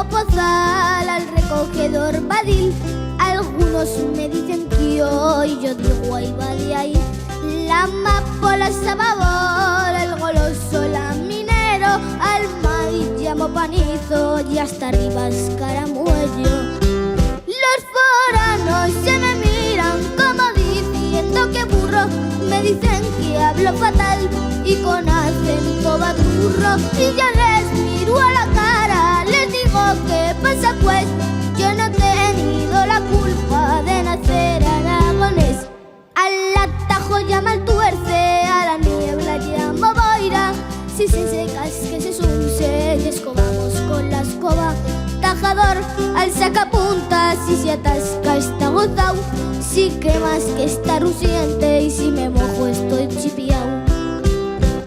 llamo Pozal, al recogedor Badil. Algunos me dicen Kio y yo digo ahí va de ahí. La amapola Sababor, el goloso laminero, al maíz llamo Panizo y hasta arriba Escaramuello. Los foranos se me miran como diciendo que burro, me dicen que hablo fatal y con acento baturro. Y yo les miro a la cara, les digo ¿qué pasa pues? Yo no he tenido la culpa de nacer aragonés. Al atajo llama el tuerce, a la niebla llamo boira. Si se seca es que se sunce y escobamos con la escoba. Tajador al sacapuntas, si se atasca está gozao. Si quemas que está rusiente y si me mojo estoy chipiao.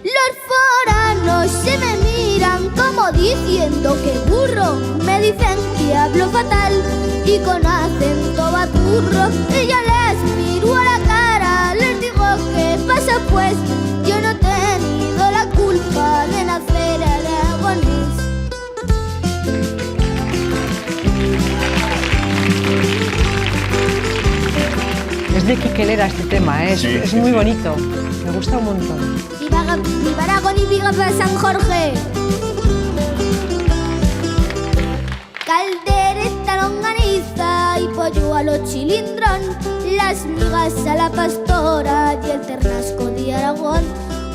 Los foranos se me miran como diciendo que burro, me dicen que hablo fatal y con acento baturro. Y yo les miro a la cara, les digo ¿qué pasa pues? Yo no he tenido la culpa de nacer aragonés. Es de Quiquelera este tema, ¿eh? Sí, es sí, muy sí. bonito. Me gusta un montón. Viva Aragón y viva San Jorge. Caldereta, longaniza y pollo a lo chilindrón, las migas a la pastora y el ternasco de Aragón.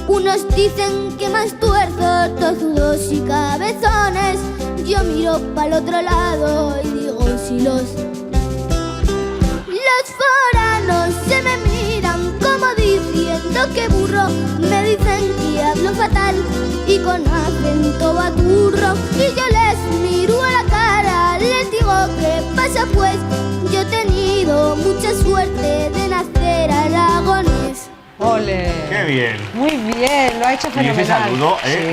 Unos dicen que más tuerzos, tozudos y cabezones. Yo miro para el otro lado y digo si los foranos se me miran como diciendo que burro, me dicen que hablo fatal y con acento baturro. Y yo les miro a la cara, les digo ¿qué pasa pues? Yo he tenido mucha suerte de nacer aragonés. ¡Ole! ¡Qué bien! Muy bien, lo ha hecho Y fenomenal. ese saludo, ¿eh? Sí.